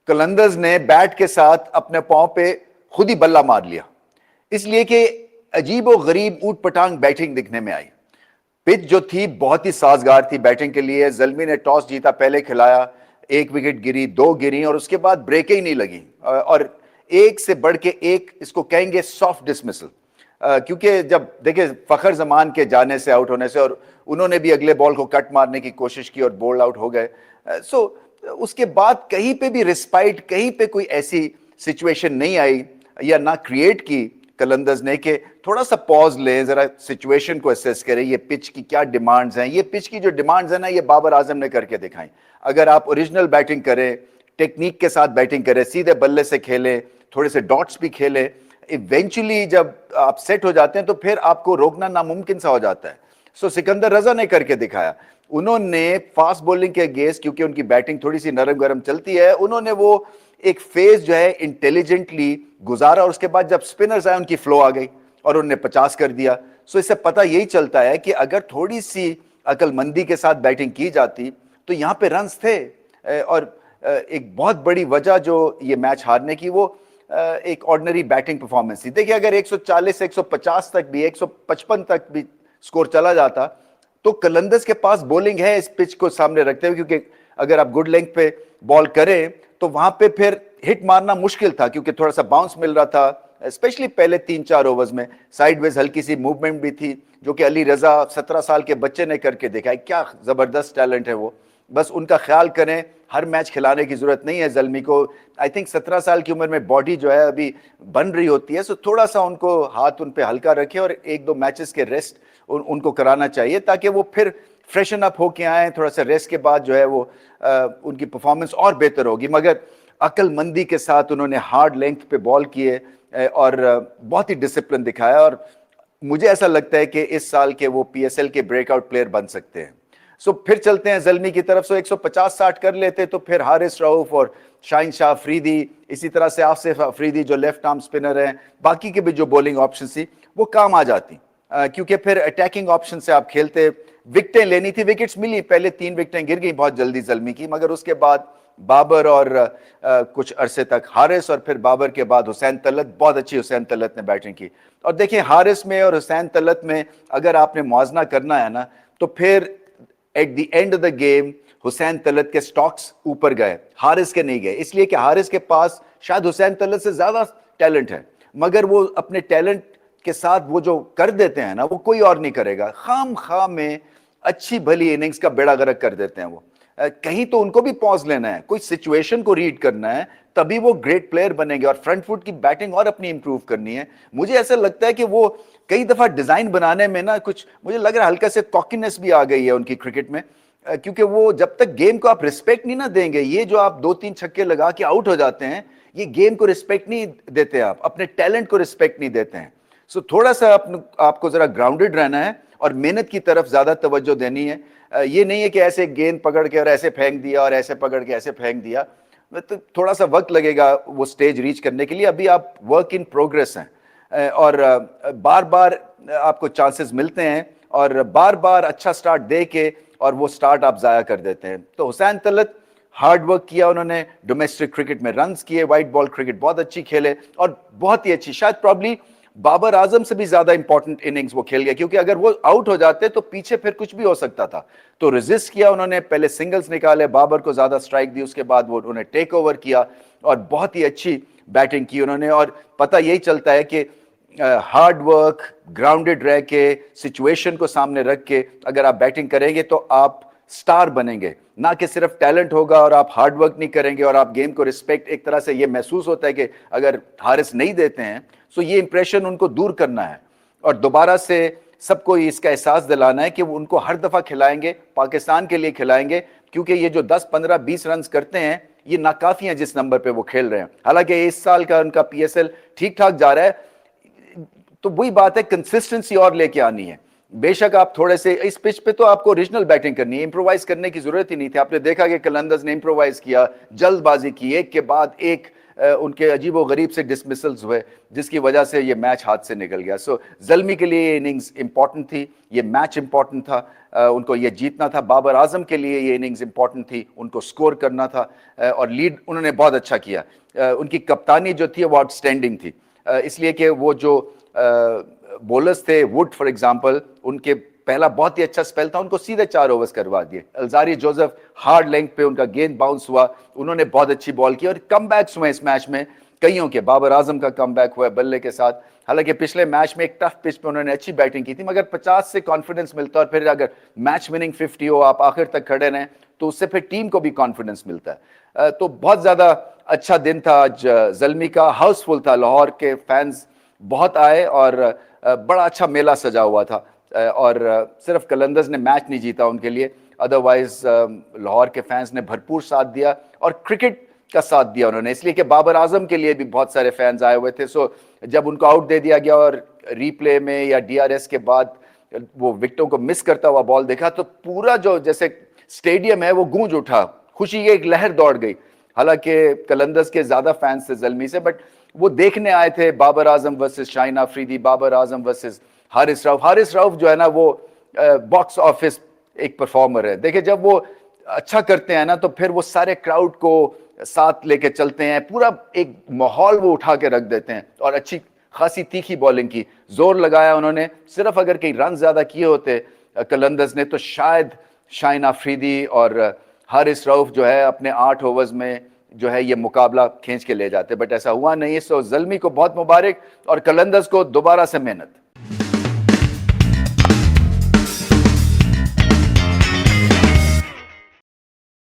کلندرز نے بیٹ کے ساتھ اپنے پاؤں پہ خود ہی بلہ مار لیا، اس لیے کہ عجیب و غریب اوٹ پٹانگ بیٹنگ دکھنے میں آئی۔ پچ جو تھی بہت ہی سازگار تھی بیٹنگ کے لیے۔ زلمی نے ٹاس جیتا، پہلے کھلایا، 1 وکٹ گری، 2 گری، اور اس کے بعد بریکیں ہی نہیں لگی، اور ایک سے بڑھ کے ایک اس کو کہیں گے سافٹ ڈسمسل، کیونکہ جب دیکھیں فخر زمان کے جانے سے، آؤٹ ہونے سے، اور انہوں نے بھی اگلے بال کو کٹ مارنے کی کوشش کی اور بولڈ آؤٹ ہو گئے، سو اس کے بعد کہیں پہ بھی رسپائٹ، کہیں پہ کوئی ایسی سچویشن نہیں آئی یا نہ کریٹ کی کلندرز نے کہ تھوڑا سا پاز لیں، ذرا سچویشن کو اسیس کریں، یہ پچ کی کیا ڈیمانڈز ہیں۔ یہ پچ کی جو ڈیمانڈز ہیں نا، یہ بابر اعظم نے کر کے دکھائیں۔ اگر آپ اوریجنل بیٹنگ کریں، ٹیکنیک کے ساتھ بیٹنگ کریں، سیدھے بلے سے کھیلیں، تھوڑے سے ڈاٹس بھی کھیلیں، ایونچولی جب آپ سیٹ ہو جاتے ہیں تو پھر آپ کو روکنا ناممکن سا ہو جاتا ہے۔ سو سکندر رضا نے کر کے دکھایا۔ انہوں نے فاسٹ بولنگ کے اگینسٹ، کیونکہ ان کی بیٹنگ تھوڑی سی نرم گرم چلتی ہے، انہوں نے وہ ایک فیز جو ہے انٹیلیجنٹلی گزارا، اور اس کے بعد جب سپنرز آئے ان کی فلو آ گئی اور انہوں نے 50 کر دیا۔ سو اس سے پتہ یہی چلتا ہے کہ اگر تھوڑی سی عقل مندی کے ساتھ بیٹنگ کی جاتی تو یہاں پہ رنز تھے، اور ایک بہت بڑی وجہ جو یہ میچ ہارنے کی وہ ایک آرڈنری بیٹنگ پرفارمنس تھی۔ دیکھیں اگر 140 150 تک بھی 155 تک بھی سکور چلا جاتا تو کلندرز کے پاس بولنگ ہے اس پچ کو سامنے رکھتے ہوئے، کیونکہ اگر آپ گڈ لینتھ پہ بال کریں تو وہاں پہ پھر ہٹ مارنا مشکل تھا، کیونکہ تھوڑا سا باؤنس مل رہا تھا، اسپیشلی پہلے 3-4 اوورز میں سائیڈ ویز ہلکی سی موومنٹ بھی تھی، جو کہ علی رضا 17 سال کے بچے نے کر کے دیکھا ہے۔ کیا زبردست ٹیلنٹ ہے وہ، بس ان کا خیال کریں، ہر میچ کھلانے کی ضرورت نہیں ہے زلمی کو۔ آئی تھنک 17 سال کی عمر میں باڈی جو ہے ابھی بن رہی ہوتی ہے، سو تھوڑا سا ان کو ہاتھ ان پہ ہلکا رکھے اور 1-2 میچز کے ریسٹ ان کو کرانا چاہیے، تاکہ وہ پھر فریشن اپ ہو کے آئیں۔ تھوڑا سا ریسٹ کے بعد جو ہے وہ ان کی پرفارمنس اور بہتر ہوگی، مگر عقل مندی کے ساتھ انہوں نے ہارڈ لینتھ پہ بال کیے اور بہت ہی ڈسپلن دکھایا، اور مجھے ایسا لگتا ہے کہ اس سال کے وہ پی ایس ایل کے بریک آؤٹ پلیئر بن سکتے ہیں۔ سو پھر چلتے ہیں زلمی کی طرف۔ 150-60 کر لیتے تو پھر حارث رؤف اور شاہین شاہ افریدی، اسی طرح سے آصف افریدی جو لیفٹ آرم سپنر ہیں، باقی کے بھی جو بولنگ آپشن تھی وہ کام آ جاتی، کیونکہ پھر اٹیکنگ آپشن سے آپ کھیلتے۔ وکٹیں لینی تھی، وکٹس ملی، پہلے 3 وکٹیں گر گئی بہت جلدی زلمی کی، مگر اس کے بعد بابر اور کچھ عرصے تک حارث، اور پھر بابر کے بعد حسین طلعت، بہت اچھی حسین طلعت نے بیٹنگ کی۔ اور دیکھیں حارث میں اور حسین طلعت میں اگر آپ نے موازنہ کرنا ہے نا، تو پھر at the end of the game Hussain Talat کے سٹاکس اوپر گئے، حارث کے نہیں گئے، اس لیے کہ حارث کے پاس شاید حسین طلعت سے زیادہ ٹیلنٹ ہے، مگر وہ اپنے ٹیلنٹ کے ساتھ وہ جو کر دیتے ہیں نا وہ کوئی اور نہیں کرے گا۔ خام خواہ میں اچھی بھلی اننگز کا بیڑا غرق کر دیتے ہیں وہ۔ کہیں تو ان کو بھی پاز لینا ہے، کوئی سچویشن کو ریڈ کرنا ہے، تبھی وہ گریٹ پلیئر بنیں گے، اور فرنٹ فٹ کی بیٹنگ اور اپنی امپروو کرنی ہے۔ مجھے ایسا لگتا ہے کہ وہ کئی دفعہ ڈیزائن بنانے میں نا کچھ مجھے لگ رہا ہے ہلکا سے کاکنس بھی آ گئی ہے ان کی کرکٹ میں، کیونکہ وہ جب تک گیم کو آپ رسپیکٹ نہیں نہ دیں گے، یہ جو آپ 2-3 چھکے لگا کے آؤٹ ہو جاتے ہیں، یہ گیم کو رسپیکٹ نہیں دیتے، آپ اپنے ٹیلنٹ کو رسپیکٹ نہیں دیتے ہیں۔ سو تھوڑا سا آپ کو ذرا گراؤنڈڈ رہنا ہے اور محنت کی طرف زیادہ توجہ دینی ہے۔ یہ نہیں ہے کہ ایسے گیند پکڑ کے اور ایسے پھینک دیا اور ایسے پکڑ کے ایسے پھینک دیا، تو تھوڑا سا وقت لگے گا وہ سٹیج ریچ کرنے کے لیے۔ ابھی آپ ورک ان پروگریس ہیں، اور بار بار آپ کو چانسز ملتے ہیں، اور بار بار اچھا سٹارٹ دے کے اور وہ سٹارٹ آپ ضائع کر دیتے ہیں۔ تو حسین طلعت ہارڈ ورک کیا انہوں نے، ڈومیسٹک کرکٹ میں رنز کیے، وائٹ بال کرکٹ بہت اچھی کھیلے، اور بہت ہی اچھی، شاید پرابلی بابر اعظم سے بھی زیادہ امپورٹنٹ اننگز وہ کھیل گیا، کیونکہ اگر وہ آؤٹ ہو جاتے تو پیچھے پھر کچھ بھی ہو سکتا تھا۔ تو ریزسٹ کیا انہوں نے، پہلے سنگلز نکالے، بابر کو زیادہ سٹرائک دی، اس کے بعد وہ انہوں نے ٹیک اوور کیا اور بہت ہی اچھی بیٹنگ کی انہوں نے۔ اور پتہ یہی چلتا ہے کہ ہارڈ ورک، گراؤنڈڈ رہ کے، سچویشن کو سامنے رکھ کے اگر آپ بیٹنگ کریں گے تو آپ سٹار بنیں گے، نہ کہ صرف ٹیلنٹ ہوگا اور آپ ہارڈ ورک نہیں کریں گے اور آپ گیم کو رسپیکٹ۔ ایک طرح سے یہ محسوس ہوتا ہے کہ اگر حارث نہیں دیتے ہیں سو یہ امپریشن ان کو دور کرنا ہے، اور دوبارہ سے سب کو اس کا احساس دلانا ہے کہ وہ ان کو ہر دفعہ کھلائیں گے، پاکستان کے لیے کھلائیں گے، کیونکہ یہ جو 10 15 20 رنز کرتے ہیں یہ ناکافی ہیں جس نمبر پہ وہ کھیل رہے ہیں۔ حالانکہ اس سال کا ان کا پی ایس ایل ٹھیک ٹھاک جا رہا ہے، تو وہی بات ہے کنسسٹنسی اور لے کے آنی ہے۔ بے شک آپ تھوڑے سے اس پچ پہ تو آپ کو اوریجنل بیٹنگ کرنی ہے، امپرووائز کرنے کی ضرورت ہی نہیں تھی۔ آپ نے دیکھا کہ کلندرز نے امپرووائز کیا، جلد بازی کی، ایک کے بعد ایک ان کے عجیب و غریب سے ڈسمسلز ہوئے جس کی وجہ سے یہ میچ ہاتھ سے نکل گیا. سو زلمی کے لیے یہ اننگز امپورٹنٹ تھی, یہ میچ امپورٹنٹ تھا, ان کو یہ جیتنا تھا. بابر اعظم کے لیے یہ اننگز امپورٹنٹ تھی, ان کو سکور کرنا تھا, اور لیڈ انہوں نے بہت اچھا کیا. ان کی کپتانی جو تھی وہ آؤٹ اسٹینڈنگ تھی, اس لیے کہ وہ جو بولرز تھے, ووڈ فار ایگزامپل, ان کے پہلا بہت ہی اچھا سپیل تھا, ان کو سیدھے 4 اوورز کروا دیے. الزاری جوزف ہارڈ لینتھ پہ ان کا گیند باؤنس ہوا, انہوں نے بہت اچھی بال کی, اور کم بیکس ہوئے اس میچ میں کئیوں کے. بابر اعظم کا کم بیک ہوا ہے بلے کے ساتھ, حالانکہ پچھلے میچ میں ایک ٹف پچ پہ انہوں نے اچھی بیٹنگ کی تھی, مگر 50 سے کانفیڈنس ملتا ہے, اور پھر اگر میچ وننگ 50 ہو, آپ آخر تک کھڑے رہیں, تو اس سے پھر ٹیم کو بھی کانفیڈنس ملتا ہے. تو بہت زیادہ اچھا دن تھا آج زلمی کا, ہاؤس فل تھا, لاہور کے فینز بہت آئے اور بڑا اچھا میلہ سجا ہوا تھا. اور صرف قلندرز نے میچ نہیں جیتا ان کے لیے, ادروائز لاہور کے فینس نے بھرپور ساتھ دیا اور کرکٹ کا ساتھ دیا انہوں نے, اس لیے کہ بابر اعظم کے لیے بھی بہت سارے فینز آئے ہوئے تھے. سو جب ان کو آؤٹ دے دیا گیا اور ری پلے میں یا ڈی آر ایس کے بعد وہ وکٹوں کو مس کرتا ہوا بال دیکھا, تو پورا جو جیسے اسٹیڈیم ہے وہ گونج اٹھا, خوشی کی ایک لہر دوڑ گئی. حالانکہ قلندرز کے زیادہ فینس تھے زلمی سے, بٹ وہ دیکھنے آئے تھے بابر اعظم ورسز شاہین آفریدی, بابر اعظم ورسز حارث رؤف. حارث رؤف جو ہے نا وہ باکس آفس ایک پرفارمر ہے. دیکھیں جب وہ اچھا کرتے ہیں نا تو پھر وہ سارے کراؤڈ کو ساتھ لے کے چلتے ہیں, پورا ایک ماحول وہ اٹھا کے رکھ دیتے ہیں, اور اچھی خاصی تیکھی بالنگ کی, زور لگایا انہوں نے. صرف اگر کئی رن زیادہ کیے ہوتے قلندرز نے تو شاید شاہین آفریدی اور حارث رؤف جو ہے اپنے 8 اوورز میں جو ہے یہ مقابلہ کھینچ کے لے جاتے, بٹ ایسا ہوا نہیں. سو زلمی کو بہت مبارک, اور قلندرز کو دوبارہ سے محنت.